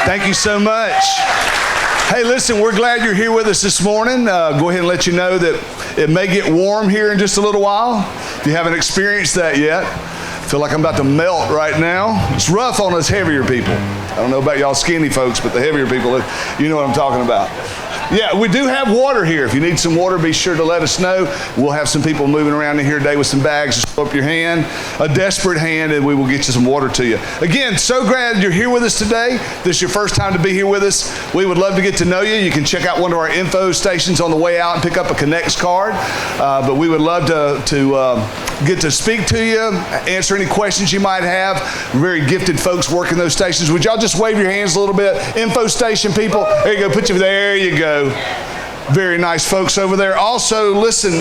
Thank you so much. Hey, listen, we're glad you're here with us this morning. Go ahead and let you know that it may get warm here in just a little while. If you haven't experienced that yet, I feel like I'm about to melt right now. It's rough on us heavier people. I don't know about y'all skinny folks, but the heavier people, you know what I'm talking about. Yeah, we do have water here. If you need some water, be sure to let us know. We'll have some people moving around in here today with some bags. Just throw up your hand, a desperate hand, and we will get you some water to you. Again, so glad you're here with us today. This is your first time to be here with us. We would love to get to know you. You can check out one of our info stations on the way out and pick up a Connects card. But we would love to get to speak to you, answer any questions you might have. Very gifted folks working those stations. Would y'all just wave your hands a little bit? Info station people. There you go. Put you there. You go. Very nice folks over there. Also, listen,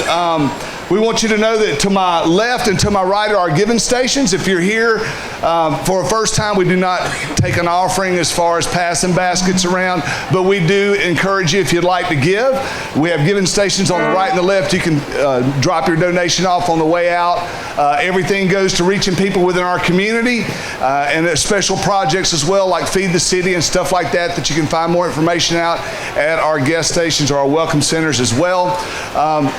we want you to know that to my left and to my right are our giving stations. If you're here for a first time, we do not take an offering as far as passing baskets around, but we do encourage you if you'd like to give. We have giving stations on the right and the left. You can drop your donation off on the way out. Everything goes to reaching people within our community and special projects as well, like Feed the City and stuff like that, that you can find more information out at our guest stations or our welcome centers as well.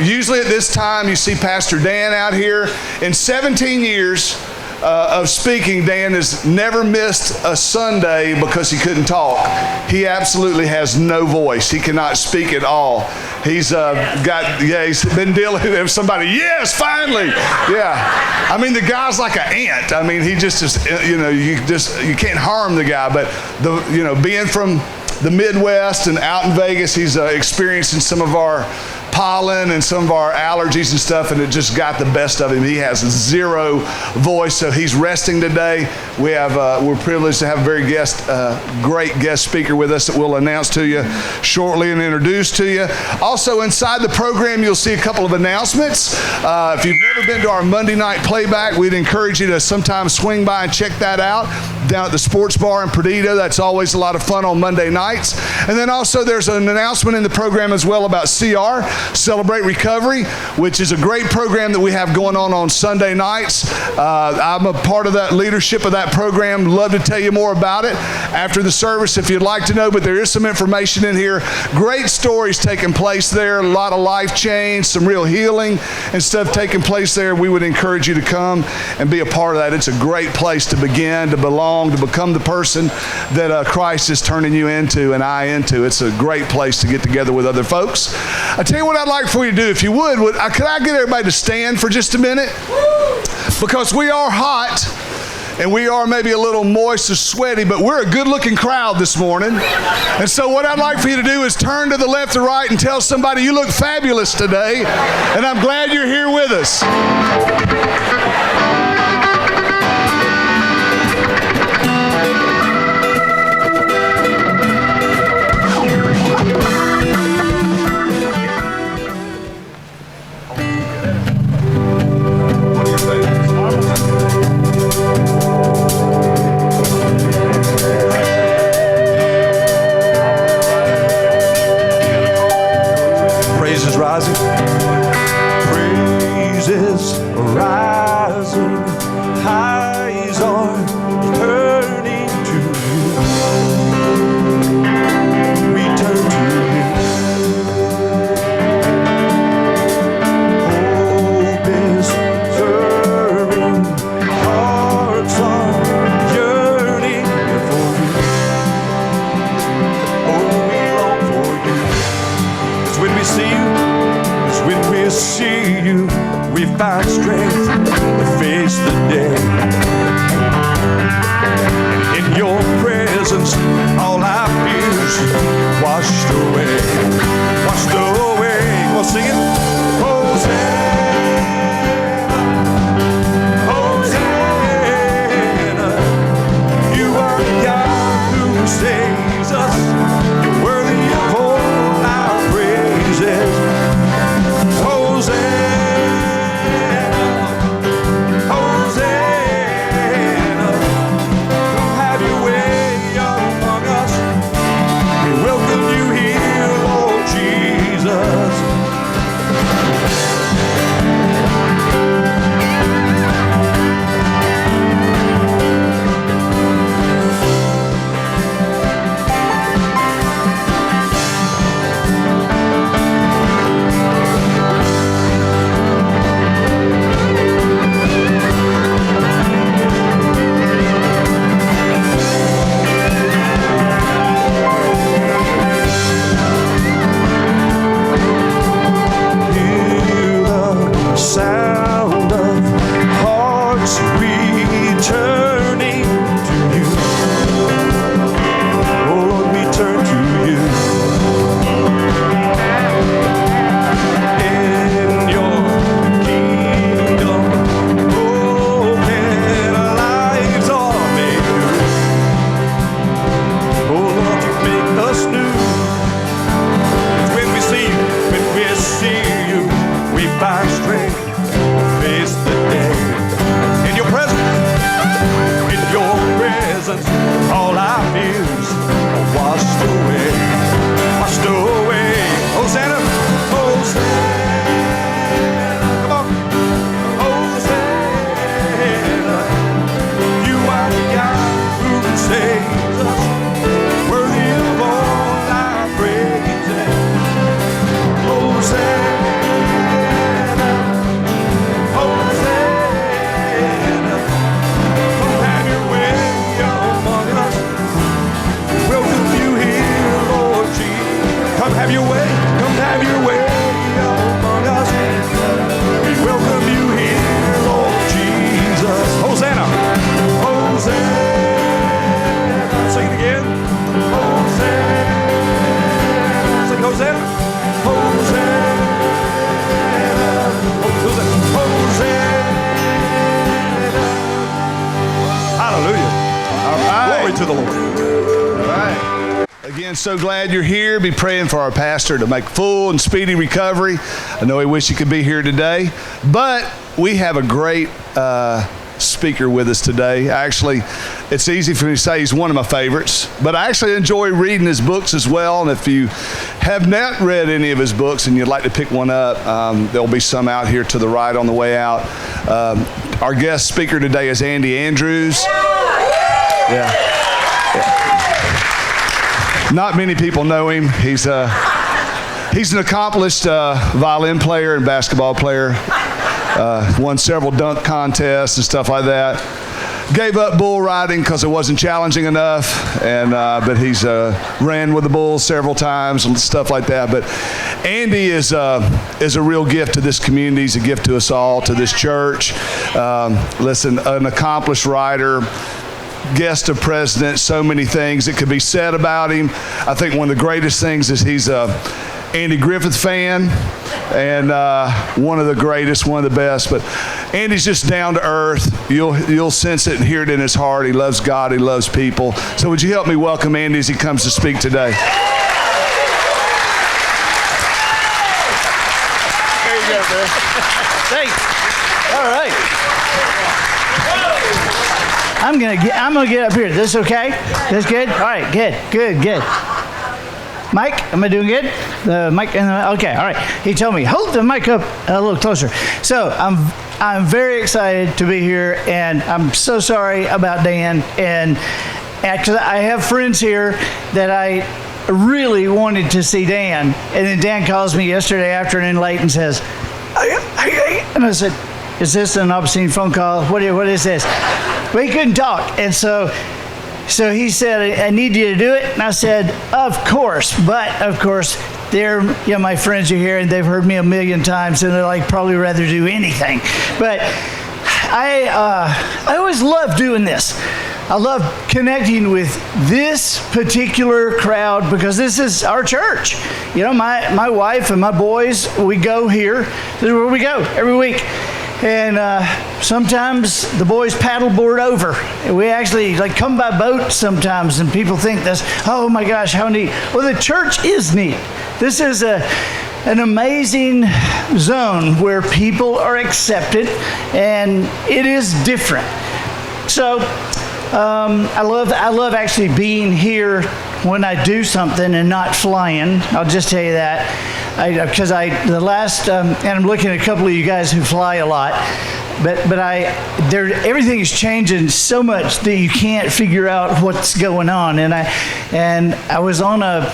Usually at this time, you see Pastor Dan out here. In 17 years of speaking, Dan has never missed a Sunday because he couldn't talk. He absolutely has no voice. He cannot speak at all. He's he's been dealing with somebody. Yes, finally. Yeah. I mean, the guy's like an ant. I mean, he just is, you can't harm the guy, but being from the Midwest and out in Vegas, he's experiencing some of our pollen and some of our allergies and stuff, and it just got the best of him. He has zero voice, so he's resting today. We're privileged to have a very great guest speaker with us that we'll announce to you shortly and introduce to you. Also, inside the program, you'll see a couple of announcements. If you've never been to our Monday night playback, we'd encourage you to sometime swing by and check that out down at the Sports Bar in Perdido. That's always a lot of fun on Monday nights. And then also there's an announcement in the program as well about CR, Celebrate Recovery, which is a great program that we have going on Sunday nights. I'm a part of that leadership of that program. Love to tell you more about it after the service if you'd like to know, but there is some information in here. Great stories taking place there, a lot of life change, some real healing and stuff taking place there. We would encourage you to come and be a part of that. It's a great place to begin, to belong, to become the person that Christ is turning you into and I into. It's a great place to get together with other folks. I tell you what I'd like for you to do. If you would could I get everybody to stand for just a minute? Because we are hot and we are maybe a little moist or sweaty, but we're a good-looking crowd this morning. And so what I'd like for you to do is turn to the left or right and tell somebody you look fabulous today, and I'm glad you're here with us. Rising, praises rising, highs are turning to you. We turn to you. Hope is serving, hearts are yearning for you. Oh, we long for you. 'Cause when we see you, when we see you, we find strength to face the day. In your presence, all our fears washed away. Washed away. We'll sing it. Hosanna, Hosanna. You are God who saves us. You're worthy of all our praises. Hosanna, Hosanna, come have your way among us. We welcome you here, have your way. Come have your way among us. We welcome you here, Lord Jesus. Hosanna. Hosanna. Sing it again. Hosanna. Sing Hosanna. Hosanna. Hallelujah. All right. Glory to the Lord. All right. Again, so glad you're here. Be praying for our pastor to make full and speedy recovery. I know he wished he could be here today, but we have a great speaker with us today. Actually, it's easy for me to say he's one of my favorites, but I actually enjoy reading his books as well. And if you have not read any of his books and you'd like to pick one up, there'll be some out here to the right on the way out. Our guest speaker today is Andy Andrews. Yeah. Not many people know him. He's an accomplished violin player and basketball player. Won several dunk contests and stuff like that. Gave up bull riding because it wasn't challenging enough, and but he's ran with the bulls several times and stuff like that. But Andy is a real gift to this community. He's a gift to us all, to this church. Listen, an accomplished writer, guest of president, so many things that could be said about him. I think one of the greatest things is he's a Andy Griffith fan, and one of the greatest, one of the best. But Andy's just down to earth. You'll sense it and hear it in his heart. He loves God. He loves people. So would you help me welcome Andy as he comes to speak today? There you go, man. Thanks. All right. I'm gonna get up here. This okay? This good? All right. Good. Mike, am I doing good? The mic, okay, all right. He told me, hold the mic up a little closer. So I'm very excited to be here, and I'm so sorry about Dan. And because I have friends here that I really wanted to see Dan, and then Dan calls me yesterday afternoon late and says, and I said, is this an obscene phone call? What is this? But he couldn't talk, and so he said, I need you to do it. And I said, of course. But, of course, my friends are here, and they've heard me a million times, and they're like, probably rather do anything. But I always love doing this. I love connecting with this particular crowd because this is our church. You know, my wife and my boys, we go here. This is where we go every week. And sometimes the boys paddleboard over. We actually come by boat sometimes, and people think this, oh my gosh, how neat. Well, the church is neat. This is an amazing zone where people are accepted, and it is different. So I love actually being here when I do something and not flying. I'll just tell you that. Because and I'm looking at a couple of you guys who fly a lot, but everything is changing so much that you can't figure out what's going on. And I was on about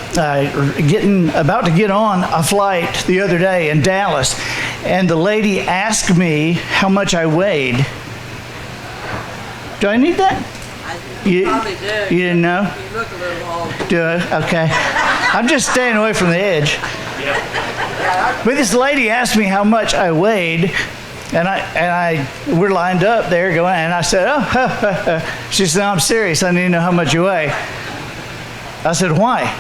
to get on a flight the other day in Dallas, and the lady asked me how much I weighed. Do I need that? You probably do. You didn't know? You look a little old. Do I? Okay. I'm just staying away from the edge. But this lady asked me how much I weighed, and we're lined up there going, and I said, oh, she said, no, I'm serious. I need to know how much you weigh. I said, why?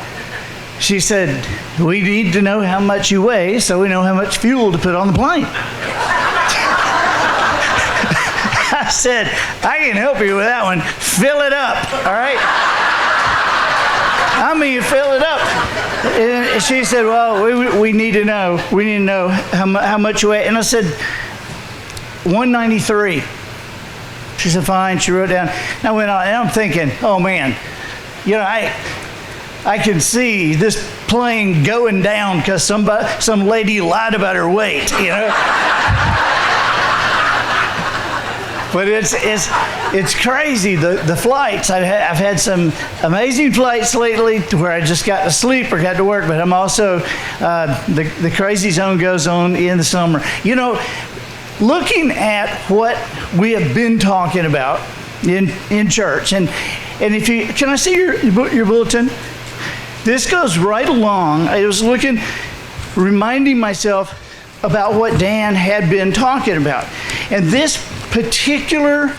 She said, we need to know how much you weigh so we know how much fuel to put on the plane. I said, I can help you with that one. Fill it up, all right? I mean, fill it up. And she said, well, we need to know. We need to know how much you weigh. And I said, 193. She said, fine. She wrote down. And I went on, and I'm thinking, oh, man, you know, I can see this plane going down because some lady lied about her weight, you know? But it's crazy, the flights. I've had some amazing flights lately where I just got to sleep or got to work, but I'm also, the crazy zone goes on in the summer. You know, looking at what we have been talking about in church, and if you, can I see your bulletin? this goes right along. I was reminding myself about what Dan had been talking about. And this particular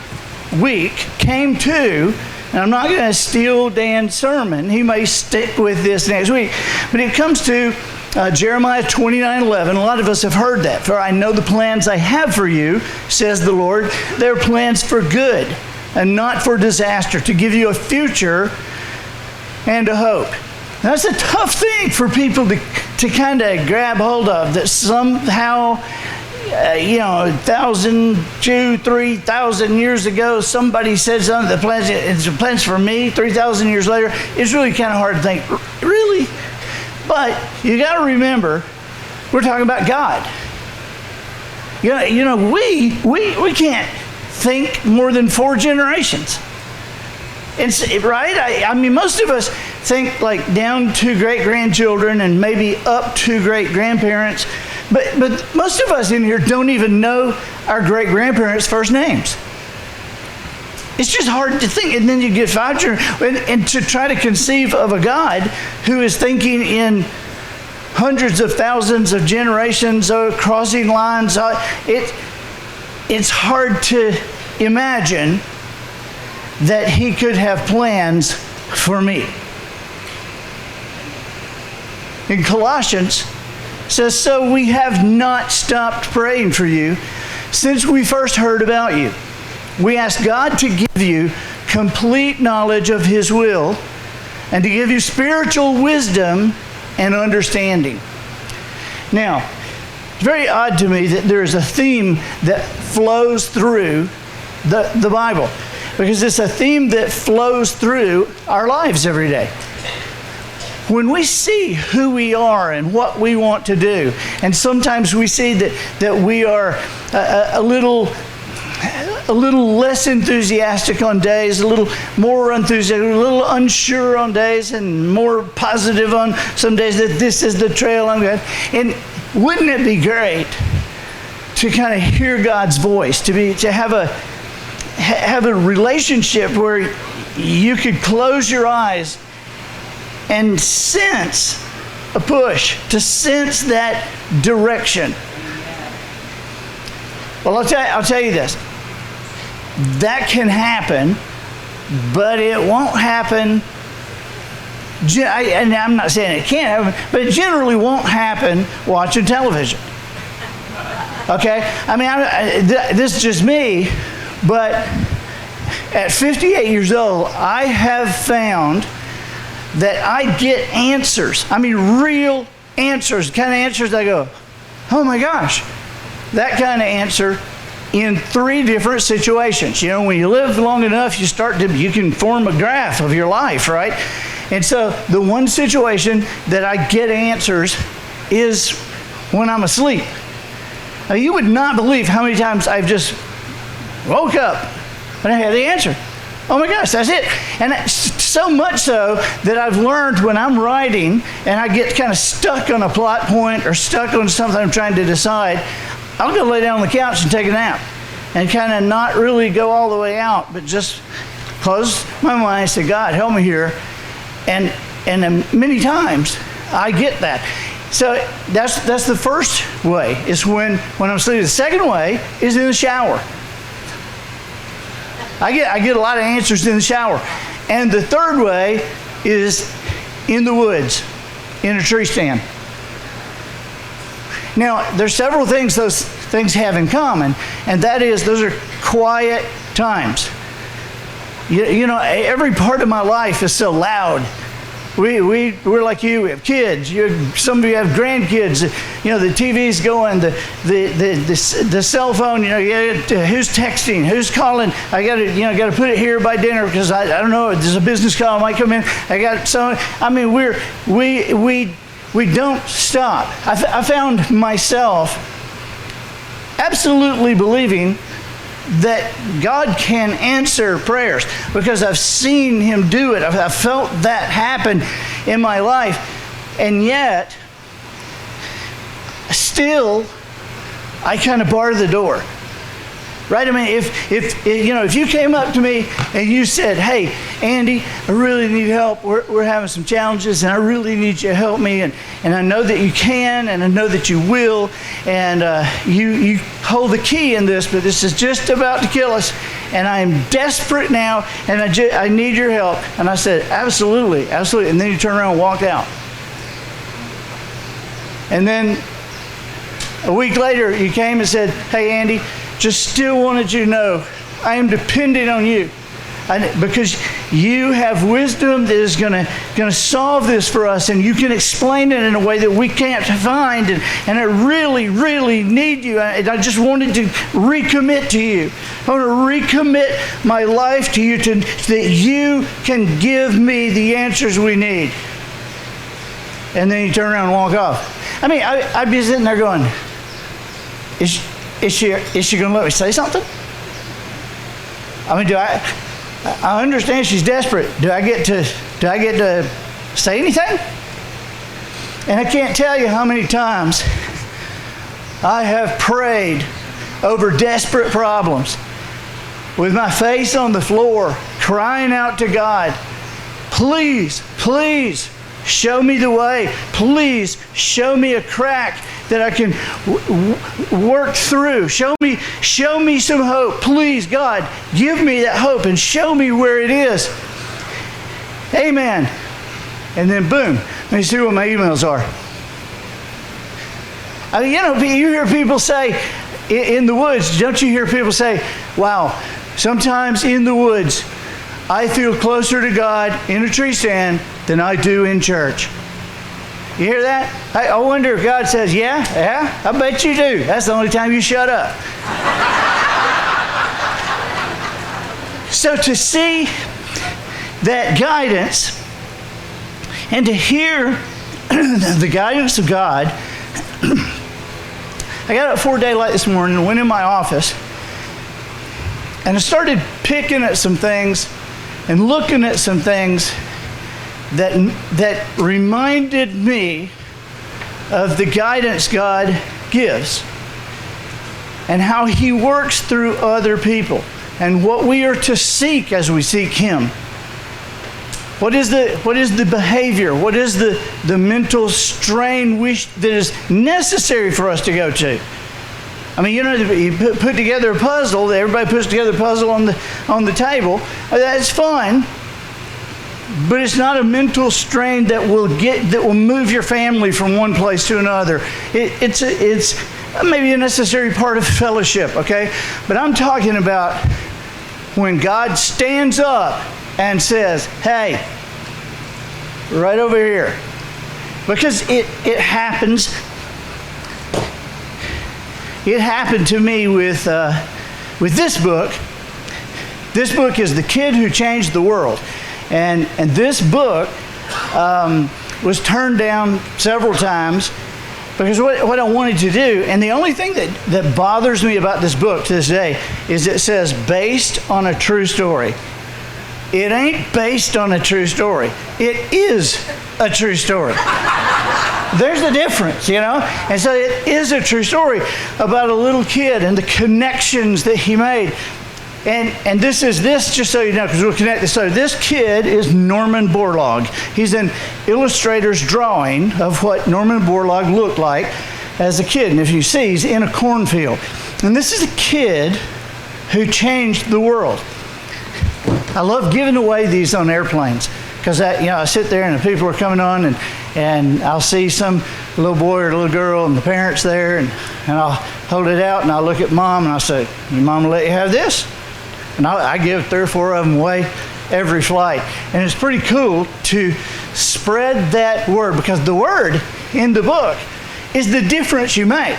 week came to, and I'm not going to steal Dan's sermon. He may stick with this next week. But it comes to Jeremiah 29:11. A lot of us have heard that. For I know the plans I have for you, says the Lord. They're plans for good and not for disaster, to give you a future and a hope. That's a tough thing for people to kind of grab hold of, that somehow, 3,000 years ago, somebody said something, it's the plans for me. 3,000 years later, it's really kind of hard to think, really? But you got to remember, we're talking about God. We can't think more than 4 generations. Right? I mean, most of us think like down to great-grandchildren and maybe up to great-grandparents. But most of us in here don't even know our great-grandparents' first names. It's just hard to think. And then you get 5 generations. And to try to conceive of a God who is thinking in hundreds of thousands of generations, crossing lines, it's hard to imagine that he could have plans for me. In Colossians, it says, so we have not stopped praying for you since we first heard about you. We ask God to give you complete knowledge of his will and to give you spiritual wisdom and understanding. Now, it's very odd to me that there is a theme that flows through the Bible, because it's a theme that flows through our lives every day. When we see who we are and what we want to do, and sometimes we see that we are a little less enthusiastic on days, a little more enthusiastic, a little unsure on days, and more positive on some days, that this is the trail I'm going. And wouldn't it be great to kind of hear God's voice, to have a relationship where you could close your eyes and sense a push, to sense that direction? Well, I'll tell you this. That can happen, but it won't happen. And I'm not saying it can't happen, but it generally won't happen watching television. Okay? I mean, this is just me, but at 58 years old, I have found that I get answers. I mean, real answers, the kind of answers I go, oh my gosh, that kind of answer in 3 different situations. When you live long enough, you can form a graph of your life, right? And so the one situation that I get answers is when I'm asleep. Now, you would not believe how many times I've just woke up and I had the answer. Oh my gosh, that's it. And so much so that I've learned when I'm writing and I get kind of stuck on a plot point or stuck on something I'm trying to decide, I'll go lay down on the couch and take a nap and kind of not really go all the way out, but just close my mind and say, God, help me here. And many times I get that. So that's the first way, is when I'm sleeping. The second way is in the shower. I get a lot of answers in the shower. And the third way is in the woods, in a tree stand. Now, there's several things those things have in common, and that is those are quiet times. Every part of my life is so loud. We're like you. We have kids. Some of you have grandkids. The TV's going. The cell phone. Who's texting? Who's calling? I got to put it here by dinner because I don't know. There's a business call might come in. We don't stop. I found myself absolutely believing that God can answer prayers because I've seen him do it. I've felt that happen in my life. And yet, still, I kind of bar the door. Right? I mean, if you came up to me and you said, "Hey, Andy, I really need help. We're having some challenges, and I really need you to help me. And I know that you can, and I know that you will. And you hold the key in this, but this is just about to kill us. And I am desperate now, and I need your help." And I said, "Absolutely, absolutely." And then you turn around and walk out. And then a week later, you came and said, "Hey, Andy, just still wanted you to know I am depending on you because you have wisdom that is going to solve this for us, and you can explain it in a way that we can't find, and I really, really need you. And I just wanted to recommit to you. I want to recommit my life to you that you can give me the answers we need." And then you turn around and walk off. I mean, I'd be sitting there going, Is she going to let me say something? I mean, I understand she's desperate. Do I get to say anything? And I can't tell you how many times I have prayed over desperate problems with my face on the floor, crying out to God, "Please, please show me the way. Please show me a crack that I can work through. Show me some hope. Please, God, give me that hope and show me where it is." Amen. And then boom, let me see what my emails are. I mean, you hear people say in the woods, don't you hear people say, "Wow, sometimes in the woods, I feel closer to God in a tree stand than I do in church"? You hear that? I wonder if God says, yeah, I bet you do. That's the only time you shut up. So to see that guidance and to hear the guidance of God, I got up before daylight this morning and went in my office, and I started picking at some things and looking at some things that reminded me of the guidance God gives and how He works through other people and what we are to seek as we seek Him. What is the behavior? What is the mental strain that is necessary for us to go to? I mean, you put together a puzzle. Everybody puts together a puzzle on the table. That's fine. But it's not a mental strain that will move your family from one place to another. It's maybe a necessary part of fellowship, okay? But I'm talking about when God stands up and says, "Hey, right over here," because it happens. It happened to me with this book. This book is The Kid Who Changed the World. And this book was turned down several times because what I wanted to do, and the only thing that bothers me about this book to this day is it says based on a true story. It ain't based on a true story. It is a true story. There's a difference, And so it is a true story about a little kid and the connections that he made. And this just so you know, because we'll connect this. So this kid is Norman Borlaug. He's an illustrator's drawing of what Norman Borlaug looked like as a kid. And if you see, he's in a cornfield. And this is a kid who changed the world. I love giving away these on airplanes because I sit there and the people are coming on and I'll see some little boy or little girl and the parents there and I'll hold it out and I'll look at mom and I'll say, "Your mom will let you have this?" And I give 3 or 4 of them away every flight. And it's pretty cool to spread that word because the word in the book is the difference you make.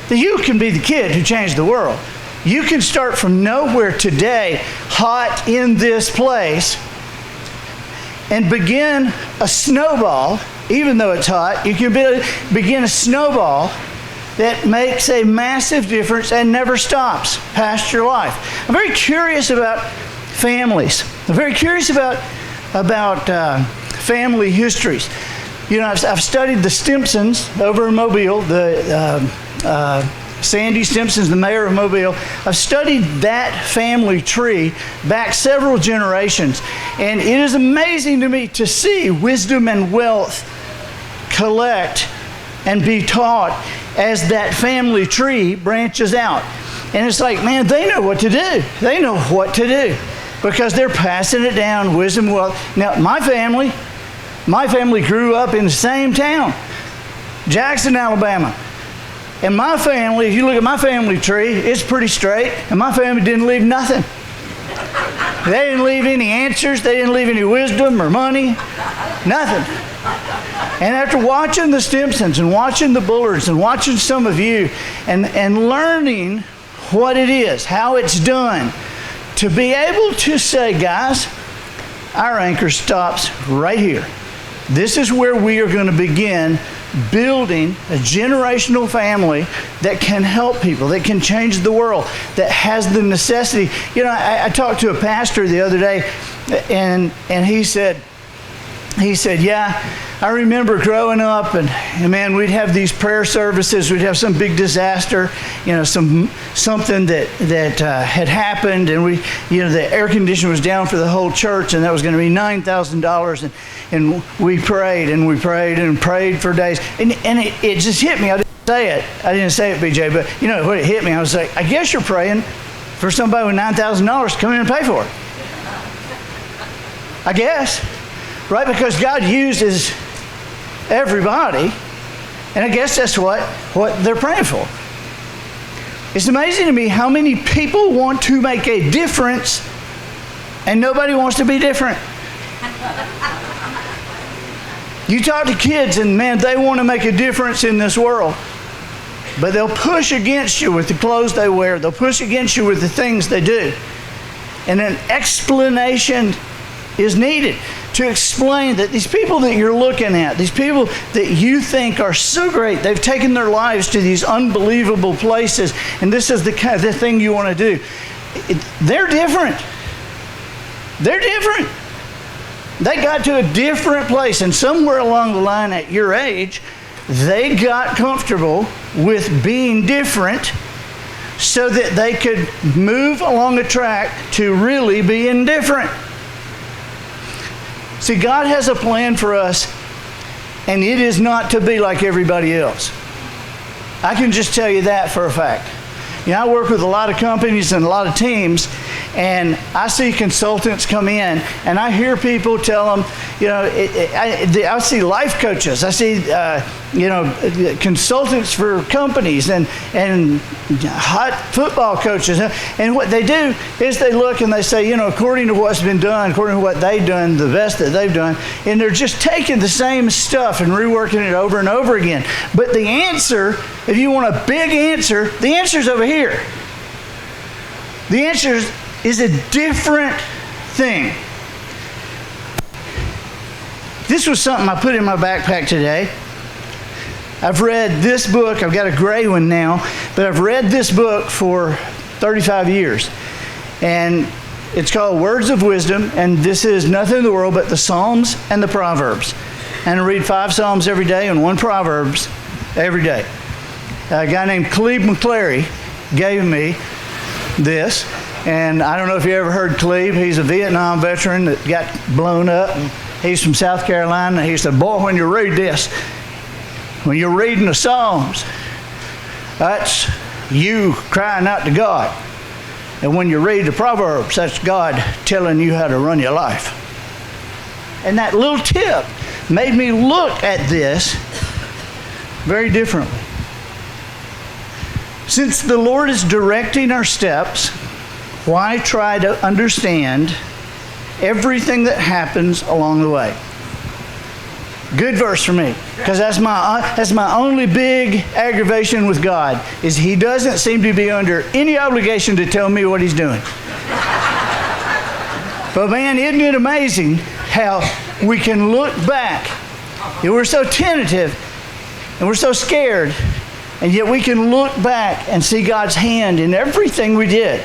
That you can be the kid who changed the world. You can start from nowhere today, hot in this place, and begin a snowball. Even though it's hot, you can begin a snowball that makes a massive difference and never stops past your life. I'm very curious about families. I'm very curious about family histories. I've studied the Stimpsons over in Mobile, the Sandy Stimpson's the mayor of Mobile. I've studied that family tree back several generations. And it is amazing to me to see wisdom and wealth collect and be taught as that family tree branches out. And it's like, man, they know what to do. They know what to do because they're passing it down, wisdom, wealth. Now, my family grew up in the same town, Jackson, Alabama. And my family, if you look at my family tree, it's pretty straight. And my family didn't leave nothing. They didn't leave any answers. They didn't leave any wisdom or money. Nothing. And after watching the Stimpsons and watching the Bullards and watching some of you and learning what it is, how it's done, to be able to say, guys, our anchor stops right here. This is where we are going to begin building a generational family that can help people, that can change the world, that has the necessity. You know, I talked to a pastor the other day, and he said, yeah, I remember growing up, and man, we'd have these prayer services. We'd have some big disaster, you know, something that had happened, and the air conditioner was down for the whole church, and that was going to be $9,000, and we prayed and we prayed and prayed for days, and it just hit me. I didn't say it, BJ, but you know when it hit me, I was like, I guess you're praying for somebody with $9,000 to come in and pay for it. I guess. Right? Because God uses everybody, and I guess that's what they're praying for. It's amazing to me how many people want to make a difference, and nobody wants to be different. You talk to kids, and man, they want to make a difference in this world. But they'll push against you with the clothes they wear. They'll push against you with the things they do. And an explanation is needed to explain that these people that you're looking at, these people that you think are so great, they've taken their lives to these unbelievable places, and this is the kind of thing you want to do. They're different. They're different. They got to a different place, and somewhere along the line at your age, they got comfortable with being different so that they could move along a track to really being different. See, God has a plan for us, and it is not to be like everybody else. I can just tell you that for a fact. You know, I work with a lot of companies and a lot of teams, and I see consultants come in, and I hear people tell them, you know, I see life coaches, I see, consultants for companies and hot football coaches. And what they do is they look and they say, you know, according to what's been done, according to what they've done, the best that they've done, and they're just taking the same stuff and reworking it over and over again. But the answer, if you want a big answer, the answer's over here. The answer is a different thing. This was something I put in my backpack today. I've read this book. I've got a gray one now, but I've read this book for 35 years. And it's called Words of Wisdom, and this is nothing in the world but the Psalms and the Proverbs. And I read 5 Psalms every day and 1 Proverbs every day. A guy named Cleve McClary gave me this, and I don't know if you ever heard Cleve. He's a Vietnam veteran that got blown up, and he's from South Carolina. He said, boy, when you read this, when you're reading the Psalms, that's you crying out to God. And when you read the Proverbs, that's God telling you how to run your life. And that little tip made me look at this very differently. Since the Lord is directing our steps, why try to understand everything that happens along the way? Good verse for me, because that's my only big aggravation with God, is He doesn't seem to be under any obligation to tell me what He's doing. But man, isn't it amazing how we can look back, and we're so tentative, and we're so scared, and yet we can look back and see God's hand in everything we did.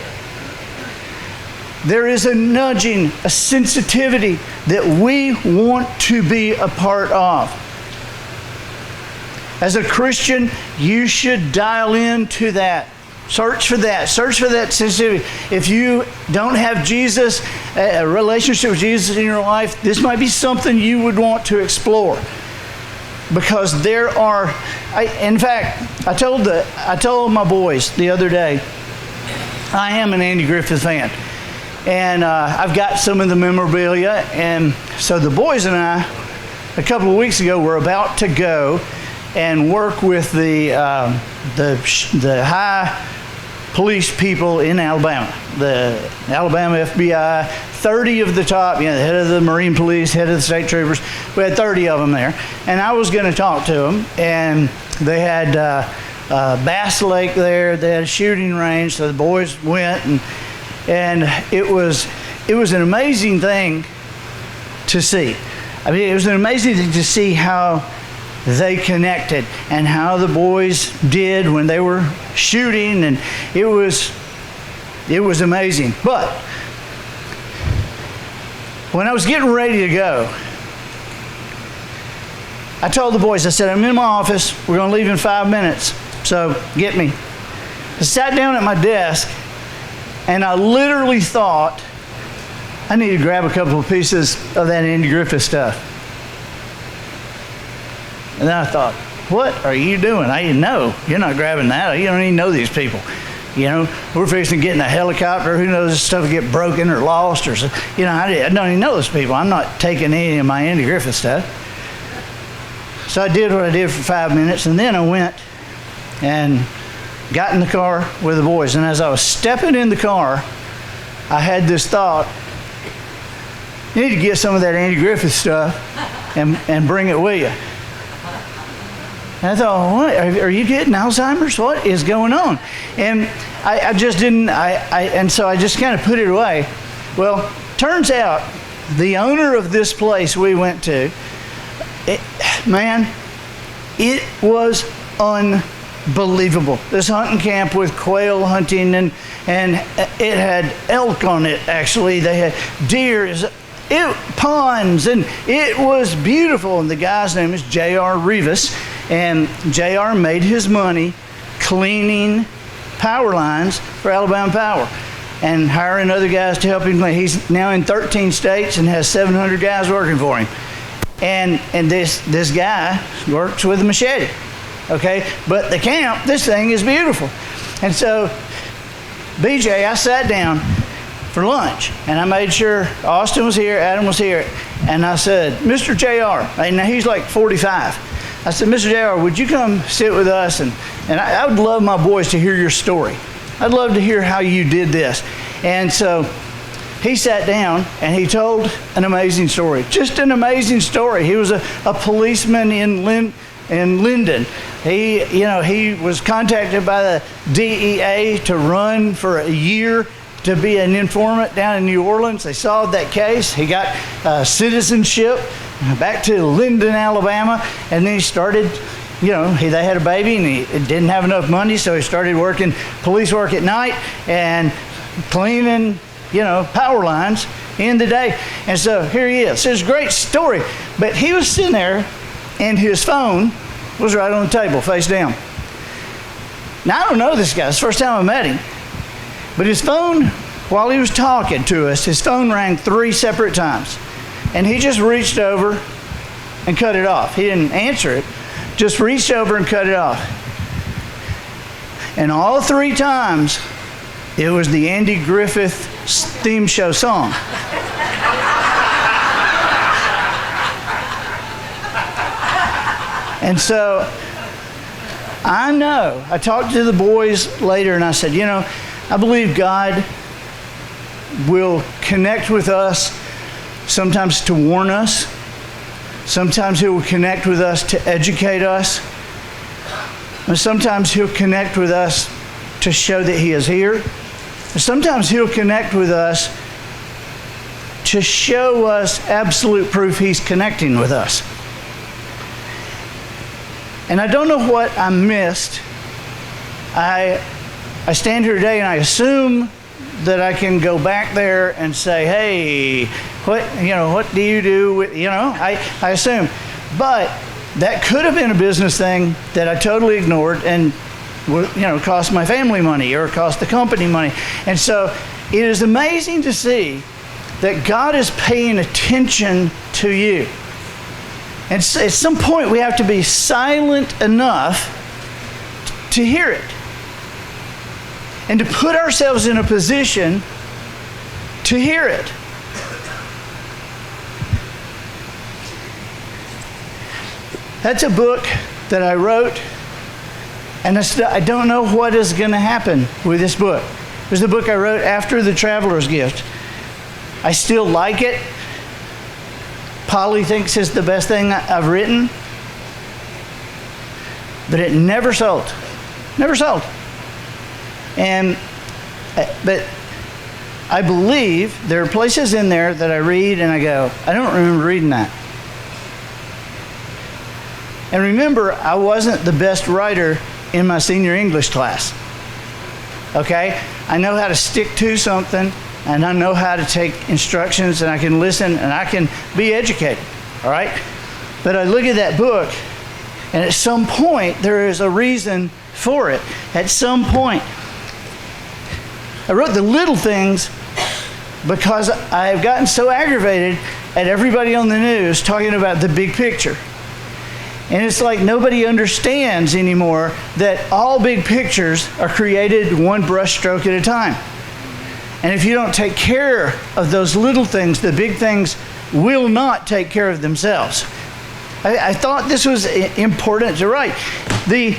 There is a nudging, a sensitivity that we want to be a part of. As a Christian, you should dial into that. Search for that. Search for that sensitivity. If you don't have Jesus, a relationship with Jesus in your life, this might be something you would want to explore. Because there are, in fact, I told my boys the other day, I am an Andy Griffith fan. And I've got some of the memorabilia. And so the boys and I, a couple of weeks ago, were about to go and work with the high police people in Alabama, the Alabama FBI, 30 of the top, the head of the Marine Police, head of the state troopers. We had 30 of them there, and I was going to talk to them, and they had Bass Lake there. They had a shooting range, so the boys went, and it was an amazing thing to see. I mean, it was an amazing thing to see how they connected and how the boys did when they were shooting, and it was amazing. But when I was getting ready to go, I told the boys, I said, I'm in my office. We're going to leave in 5 minutes, so get me. I sat down at my desk, and I literally thought, I need to grab a couple of pieces of that Andy Griffith stuff. And then I thought, what are you doing? I didn't know. You're not grabbing that. You don't even know these people. We're fixing to get in a helicopter. Who knows if stuff will get broken or lost or something. I don't even know those people. I'm not taking any of my Andy Griffith stuff. So I did what I did for 5 minutes, and then I went and got in the car with the boys. And as I was stepping in the car, I had this thought, you need to get some of that Andy Griffith stuff and bring it with you. And I thought, what? Are you getting Alzheimer's? What is going on? And I just didn't, and so I just kind of put it away. Well, turns out the owner of this place we went to, it was unbelievable. This hunting camp with quail hunting, and it had elk on it, actually. They had deer, ponds, and it was beautiful. And the guy's name is J.R. Rivas. And J.R. made his money cleaning power lines for Alabama Power and hiring other guys to help him clean. He's now in 13 states and has 700 guys working for him. And this guy works with a machete, okay? But the camp, this thing is beautiful. And so, BJ, I sat down for lunch, and I made sure Austin was here, Adam was here, and I said, Mr. J.R., and now he's like 45. I said, Mr. J.R., would you come sit with us? And I would love my boys to hear your story. I'd love to hear how you did this. And so he sat down and he told an amazing story. Just an amazing story. He was a policeman in Linden. He was contacted by the DEA to run for a year to be an informant down in New Orleans. They solved that case. He got citizenship back to Linden, Alabama, and then he started, they had a baby and he didn't have enough money, so he started working police work at night and cleaning, power lines in the day. And so here he is. It's a great story, but he was sitting there and his phone was right on the table, face down. Now, I don't know this guy. It's the first time I met him. But his phone, while he was talking to us, his phone rang 3 separate times. And he just reached over and cut it off. He didn't answer it, just reached over and cut it off. And all 3 times, it was the Andy Griffith theme show song. And so, I talked to the boys later and I said, I believe God will connect with us sometimes to warn us. Sometimes He will connect with us to educate us. And sometimes He'll connect with us to show that He is here. And sometimes He'll connect with us to show us absolute proof He's connecting with us. And I don't know what I missed. I stand here today and I assume that I can go back there and say, hey, what do you do with, I assume. But that could have been a business thing that I totally ignored and cost my family money or cost the company money. And so it is amazing to see that God is paying attention to you. And at some point we have to be silent enough to hear it and to put ourselves in a position to hear it. That's a book that I wrote, and I don't know what is going to happen with this book. It was the book I wrote after The Traveler's Gift. I still like it. Polly thinks it's the best thing I've written, but it never sold. Never sold. But I believe there are places in there that I read and I go, I don't remember reading that. And remember, I wasn't the best writer in my senior English class. Okay? I know how to stick to something, and I know how to take instructions, and I can listen, and I can be educated. All right? But I look at that book, and at some point, there is a reason for it. At some point. I wrote the little things because I have gotten so aggravated at everybody on the news talking about the big picture. And it's like nobody understands anymore that all big pictures are created one brush stroke at a time. And if you don't take care of those little things, the big things will not take care of themselves. I thought this was important to write. The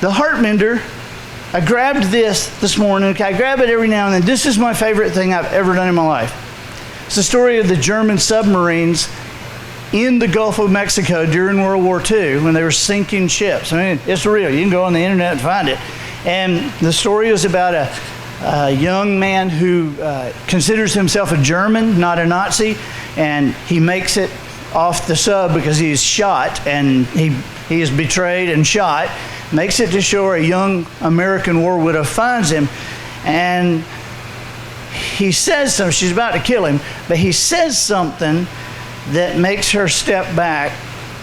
heart mender, I grabbed this morning. Okay, I grab it every now and then. This is my favorite thing I've ever done in my life. It's the story of the German submarines in the Gulf of Mexico during World War II when they were sinking ships. I mean, it's real. You can go on the internet and find it. And the story is about a young man who considers himself a German, not a Nazi, and he makes it off the sub because he's shot, and he is betrayed and shot, makes it to shore. A young American war widow finds him, and he says something. She's about to kill him, but he says something that makes her step back.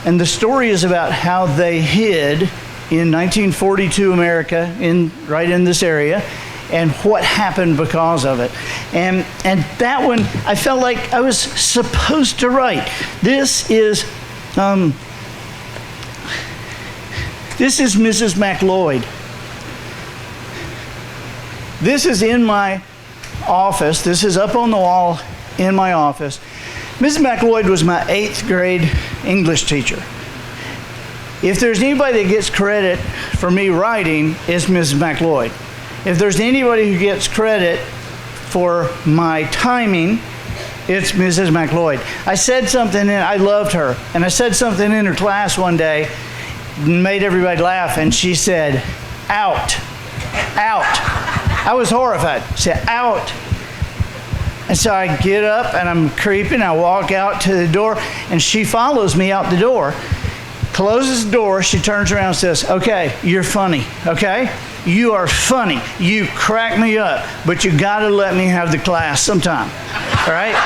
And the story is about how they hid in 1942 America, right in this area, and what happened because of it. And that one, I felt like I was supposed to write. This is Mrs. McLeod. This is in my office. This is up on the wall in my office. Mrs. McLeod was my 8th grade English teacher. If there's anybody that gets credit for me writing, it's Mrs. McLeod. If there's anybody who gets credit for my timing, it's Mrs. McLeod. I said something, and I loved her, and I said something in her class one day, made everybody laugh, and she said, "Out, out." I was horrified. She said, "Out." And so I get up and I'm creeping. I walk out to the door, and she follows me out the door, closes the door. She turns around and says, "Okay, you're funny, okay? You are funny. You crack me up, but you got to let me have the class sometime, all right?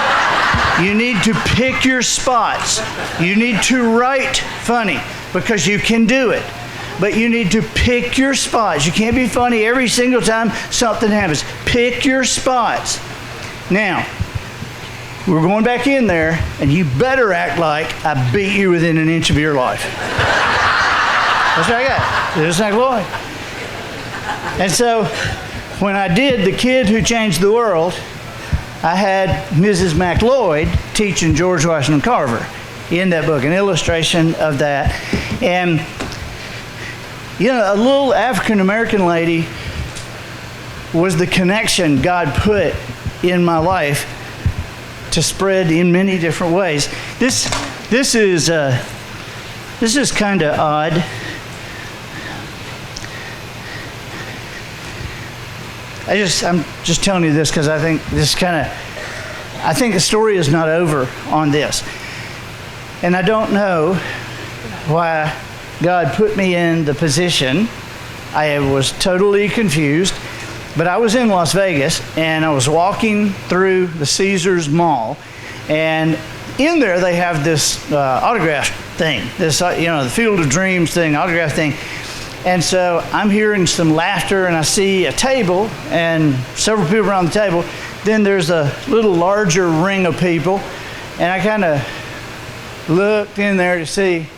You need to pick your spots. You need to write funny because you can do it. But you need to pick your spots. You can't be funny every single time something happens. Pick your spots." Now, we're going back in there, and you better act like I beat you within an inch of your life. That's what I got. It's like, Lord. And so, when I did The Kid Who Changed the World, I had Mrs. McLeod teaching George Washington Carver in that book, an illustration of that. And, a little African-American lady was the connection God put in my life to spread in many different ways. This is kind of odd. I'm just telling you this because I think the story is not over on this. And I don't know why God put me in the position. I was totally confused. But I was in Las Vegas, and I was walking through the Caesars Mall, and in there they have this autograph thing, this, the Field of Dreams thing, autograph thing. And so I'm hearing some laughter, and I see a table and several people around the table. Then there's a little larger ring of people, and I kind of looked in there to see,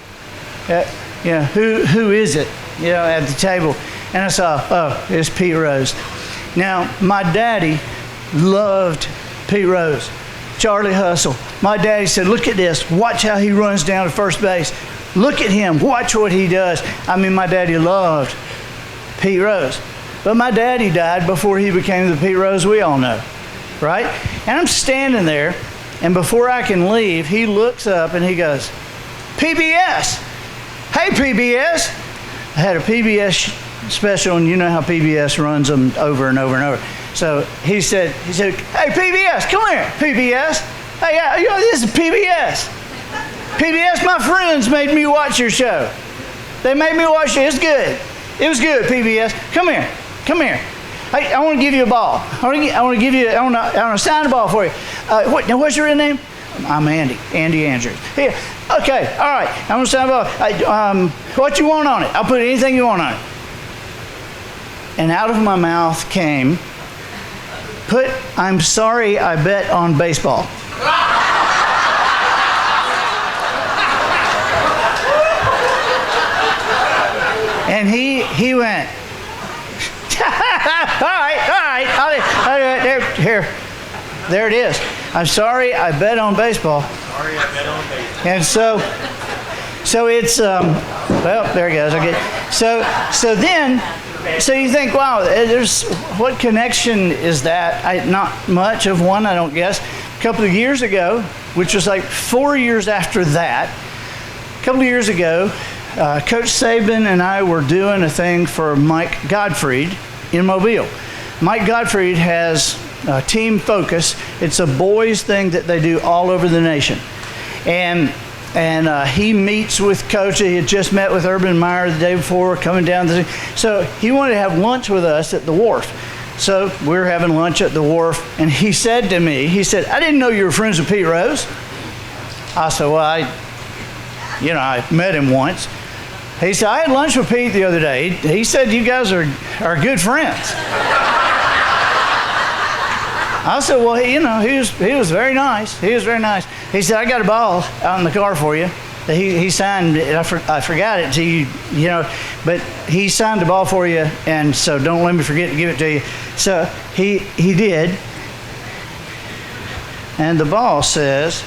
who is it, at the table. And I saw, oh, it's Pete Rose. Now, my daddy loved Pete Rose, Charlie Hustle. My daddy said, look at this. Watch how he runs down to first base. Look at him. Watch what he does. I mean, my daddy loved Pete Rose. But my daddy died before he became the Pete Rose we all know, right? And I'm standing there, and before I can leave, he looks up and he goes, PBS. Hey, PBS. I had a PBS special, and you know how PBS runs them over and over and over. So he said, hey, PBS, come here, PBS. Hey, this is PBS. PBS, my friends made me watch your show. They made me watch it. It's good. It was good, PBS. Come here. Hey, I want to give you a ball. I want to sign a ball for you. What's your real name? I'm Andy Andrews. Here. Okay, all right. I want to sign a ball. What you want on it? I'll put anything you want on it. And out of my mouth came, I'm sorry I bet on baseball. And he went, all right, there it is. I'm sorry I bet on baseball. And so it's, there it goes. Okay. So you think, wow, what connection is that? Not much of one, I don't guess. A couple of years ago, which was like 4 years after that, a couple of years ago, Coach Saban and I were doing a thing for Mike Gottfried in Mobile. Mike Gottfried has Team Focus. It's a boys thing that they do all over the nation. And he meets with Coach. He had just met with Urban Meyer the day before, coming down. So he wanted to have lunch with us at the wharf. So we were having lunch at the wharf, and he said to me, I didn't know you were friends with Pete Rose. I said, well, I met him once. He said, I had lunch with Pete the other day. He said, you guys are good friends. I said, well, he was very nice. He was very nice. He said, I got a ball out in the car for you. He signed it. I forgot it to you, but he signed the ball for you, and so don't let me forget to give it to you. So he did. And the ball says,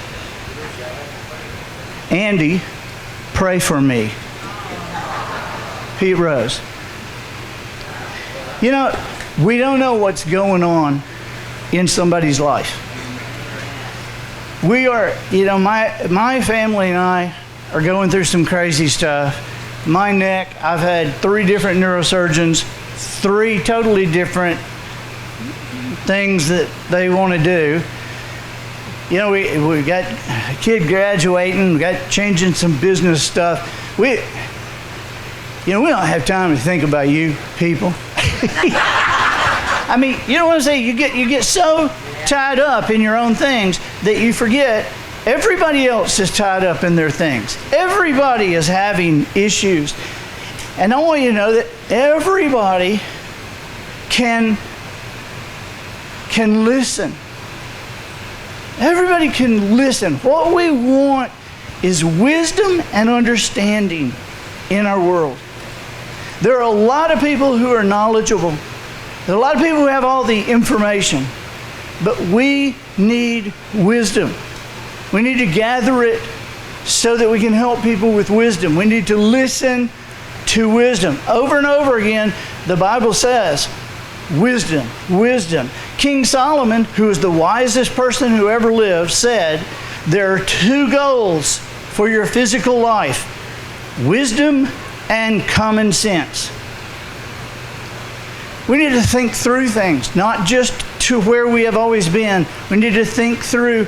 Andy, pray for me. Pete Rose. We don't know what's going on in somebody's life. We are, my family and I are going through some crazy stuff. My neck, I've had 3 different neurosurgeons, 3 totally different things that they want to do. We got a kid graduating, we got changing some business stuff. We don't have time to think about you people. I mean, you know what I'm saying? You get so tied up in your own things that you forget everybody else is tied up in their things. Everybody is having issues. And I want you to know that everybody can listen. Everybody can listen. What we want is wisdom and understanding in our world. There are a lot of people who are knowledgeable. There are a lot of people who have all the information. But we need wisdom. We need to gather it so that we can help people with wisdom. We need to listen to wisdom. Over and over again, the Bible says, wisdom, wisdom. King Solomon, who is the wisest person who ever lived, said, there are 2 goals for your physical life: wisdom and common sense. We need to think through things, not just to where we have always been. We need to think through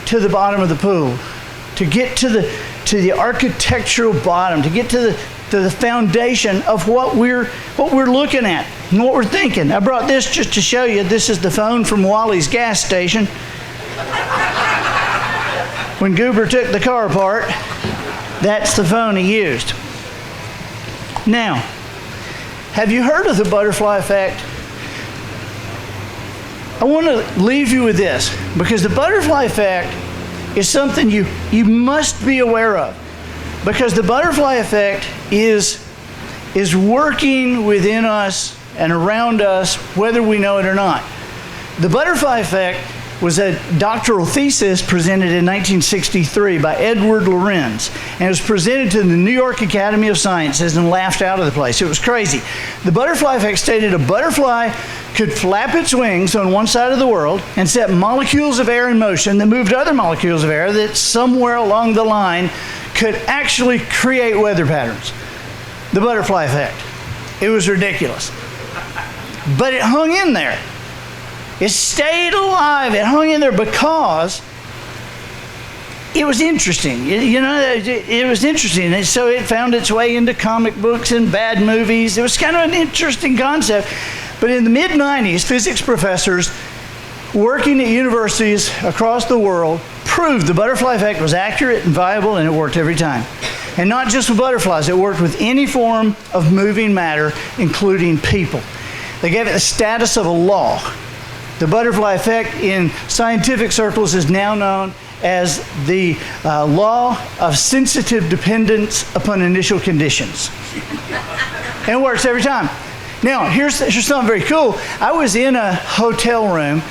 to the bottom of the pool, to get to the architectural bottom, to get to the foundation of what we're looking at and what we're thinking. I brought this just to show you. This is the phone from Wally's gas station. When Goober took the car apart, That's the phone he used. Now, have you heard of the butterfly effect? I want to leave you with this, because the butterfly effect is something you must be aware of, because the butterfly effect is working within us and around us, whether we know it or not. The butterfly effect was a doctoral thesis presented in 1963 by Edward Lorenz, and it was presented to the New York Academy of Sciences and laughed out of the place. It was crazy. The butterfly effect stated a butterfly could flap its wings on one side of the world and set molecules of air in motion that moved other molecules of air that somewhere along the line could actually create weather patterns. The butterfly effect. It was ridiculous. But it hung in there. It stayed alive. It hung in there because it was interesting. It was interesting. And so it found its way into comic books and bad movies. It was kind of an interesting concept. But in the mid-90s, physics professors working at universities across the world proved the butterfly effect was accurate and viable, and it worked every time. And not just with butterflies. It worked with any form of moving matter, including people. They gave it the status of a law. The butterfly effect in scientific circles is now known as the law of sensitive dependence upon initial conditions. And it works every time. Now, here's something very cool. I was in a hotel room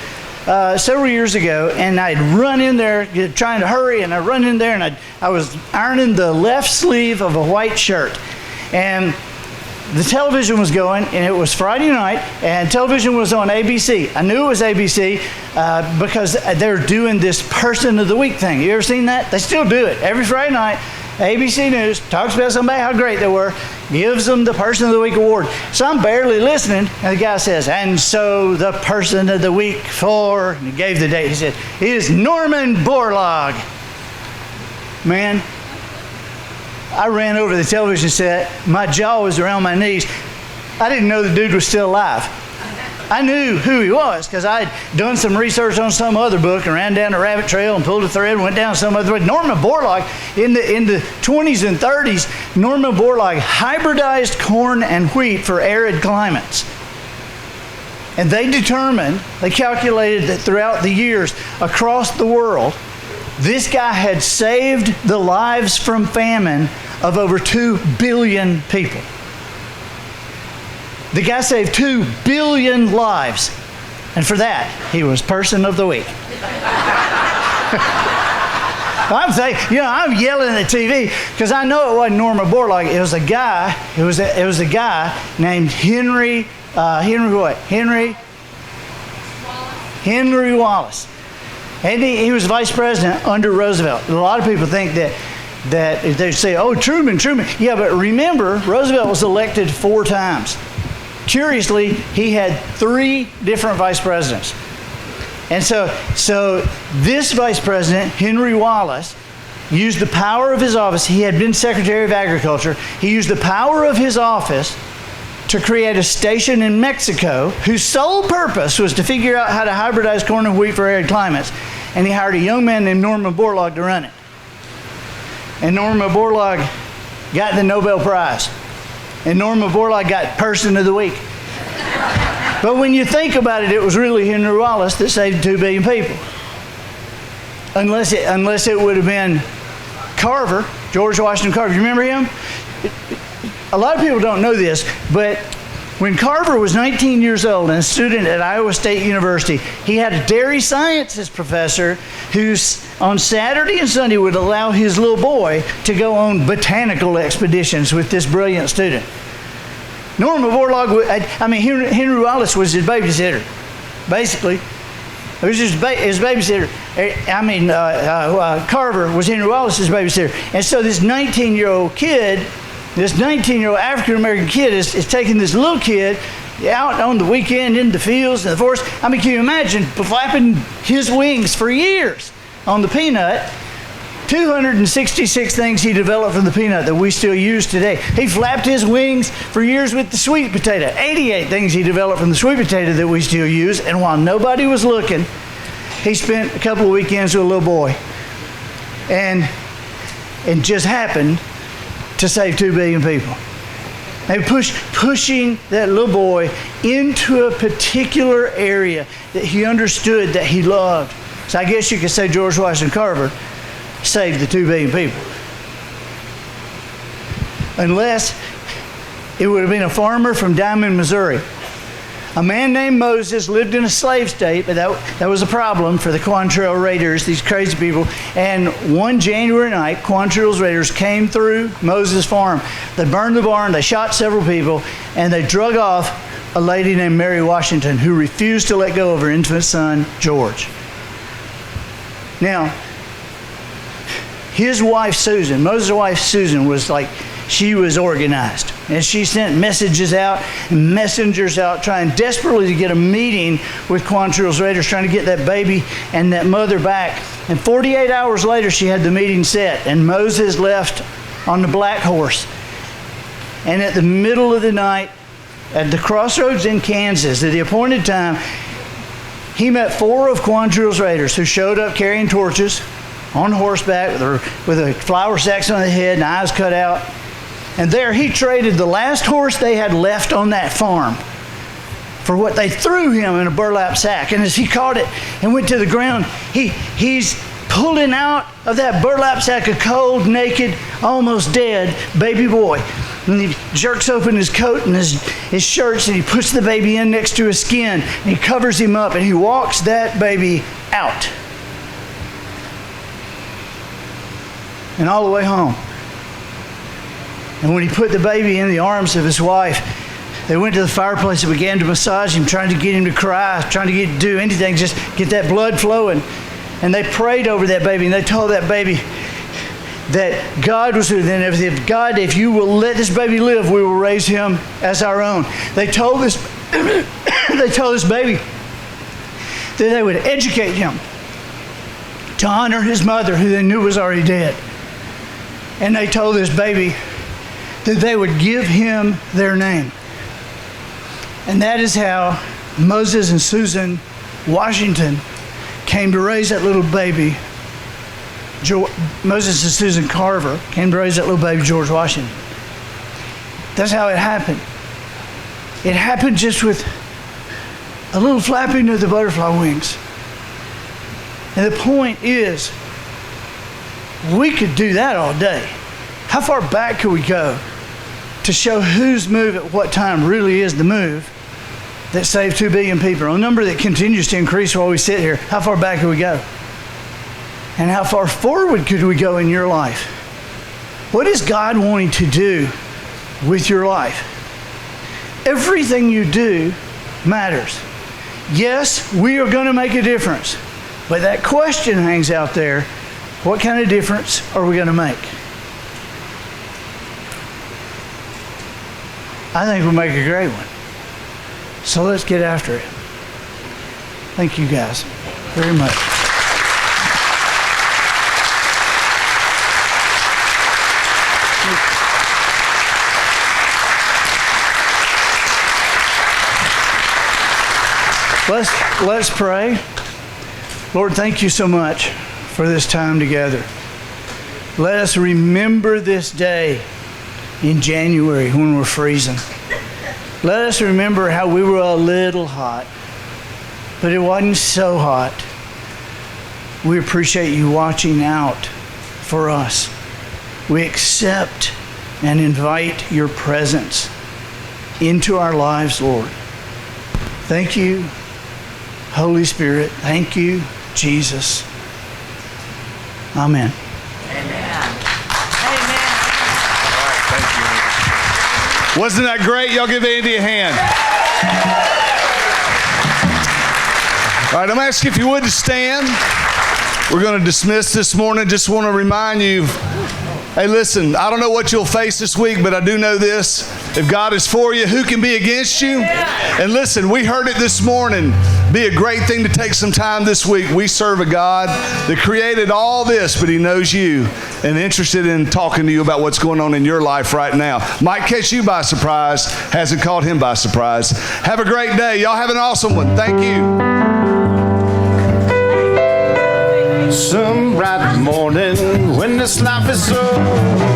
several years ago, and I'd run in there trying to hurry, and I run in there, and I was ironing the left sleeve of a white shirt. And the television was going, and it was Friday night, and television was on ABC. I knew it was ABC because they're doing this Person of the Week thing. You ever seen that? They still do it. Every Friday night, ABC News talks about somebody, how great they were, gives them the Person of the Week award. So I'm barely listening, and the guy says, and so the Person of the Week for, and he gave the date, he said, is Norman Borlaug. Man, I ran over the television set. My jaw was around my knees. I didn't know the dude was still alive. I knew who he was because I'd done some research on some other book and ran down a rabbit trail and pulled a thread and went down some other way. Norman Borlaug, in the 20s and 30s, Norman Borlaug hybridized corn and wheat for arid climates. And they calculated that throughout the years across the world, this guy had saved the lives from famine of over 2 billion people. The guy saved 2 billion lives. And for that, he was Person of the Week. I'm saying, I'm yelling at the TV because I know it wasn't Norman Borlaug. It was a guy. It was a guy named Henry Wallace. And he was vice president under Roosevelt. A lot of people think that they say, oh, Truman. Yeah, but remember, Roosevelt was elected 4 times. Curiously, he had 3 different vice presidents. And so this vice president, Henry Wallace, used the power of his office. He had been Secretary of Agriculture. He used the power of his office to create a station in Mexico whose sole purpose was to figure out how to hybridize corn and wheat for arid climates. And he hired a young man named Norman Borlaug to run it. And Norman Borlaug got the Nobel Prize. And Norman Borlaug got Person of the Week. But when you think about it, it was really Henry Wallace that saved 2 billion people. Unless it would have been Carver, George Washington Carver. You remember him? A lot of people don't know this, but when Carver was 19 years old and a student at Iowa State University, he had a dairy sciences professor who on Saturday and Sunday would allow his little boy to go on botanical expeditions with this brilliant student. Norman Borlaug, Henry Wallace was his babysitter, basically. It was his babysitter. Carver was Henry Wallace's babysitter. And so this 19-year-old African-American kid is taking this little kid out on the weekend in the fields and the forest. Can you imagine flapping his wings for years on the peanut? 266 things he developed from the peanut that we still use today. He flapped his wings for years with the sweet potato. 88 things he developed from the sweet potato that we still use. And while nobody was looking, he spent a couple of weekends with a little boy. And and just happened to save 2 billion people. They pushing that little boy into a particular area that he understood, that he loved. So I guess you could say George Washington Carver saved the 2 billion people. Unless it would have been a farmer from Diamond, Missouri. A man named Moses lived in a slave state, but that was a problem for the Quantrill Raiders, these crazy people. And one January night, Quantrill's Raiders came through Moses' farm. They burned the barn, they shot several people, and they drug off a lady named Mary Washington, who refused to let go of her infant son, George. Now, his wife, Susan, Moses' wife, Susan, was like, she was organized. And she sent messages out and messengers out trying desperately to get a meeting with Quantrill's Raiders, trying to get that baby and that mother back. And 48 hours later, she had the meeting set, and Moses left on the black horse. And at the middle of the night, at the crossroads in Kansas, at the appointed time, he met 4 of Quantrill's Raiders who showed up carrying torches on horseback with a flour sacks on the head and eyes cut out. And there he traded the last horse they had left on that farm for what they threw him in a burlap sack. And as he caught it and went to the ground, he's pulling out of that burlap sack a cold, naked, almost dead baby boy. And he jerks open his coat and his shirts, and he puts the baby in next to his skin, and he covers him up, and he walks that baby out. And all the way home. And when he put the baby in the arms of his wife, they went to the fireplace and began to massage him, trying to get him to cry, trying to do anything, just get that blood flowing. And they prayed over that baby, and they told that baby that God was with him. And God, if you will let this baby live, we will raise him as our own. They told this baby that they would educate him to honor his mother, who they knew was already dead. And they told this baby that they would give him their name. And that is how Moses and Susan Washington came to raise that little baby. Moses and Susan Carver came to raise that little baby, George Washington. That's how it happened. It happened just with a little flapping of the butterfly wings. And the point is, we could do that all day. How far back could we go to show whose move at what time really is the move that saved 2 billion people? A number that continues to increase while we sit here. How far back could we go? And how far forward could we go in your life? What is God wanting to do with your life? Everything you do matters. Yes, we are going to make a difference. But that question hangs out there. What kind of difference are we going to make? I think we'll make a great one. So let's get after it. Thank you guys very much. Let's pray. Lord, thank you so much for this time together. Let us remember this day in January when we're freezing. Let us remember how we were a little hot, but it wasn't so hot. We appreciate you watching out for us. We accept and invite your presence into our lives, Lord. Thank you, Holy Spirit. Thank you, Jesus. Amen. Wasn't that great? Y'all give Andy a hand. All right, I'm asking if you would to stand. We're going to dismiss this morning. Just want to remind you, hey, listen, I don't know what you'll face this week, but I do know this. If God is for you, who can be against you? And listen, we heard it this morning. Be a great thing to take some time this week. We serve a God that created all this, but he knows you and interested in talking to you about what's going on in your life right now. Might catch you by surprise, hasn't caught him by surprise. Have a great day. Y'all have an awesome one. Thank you. Some bright morning when the this life is so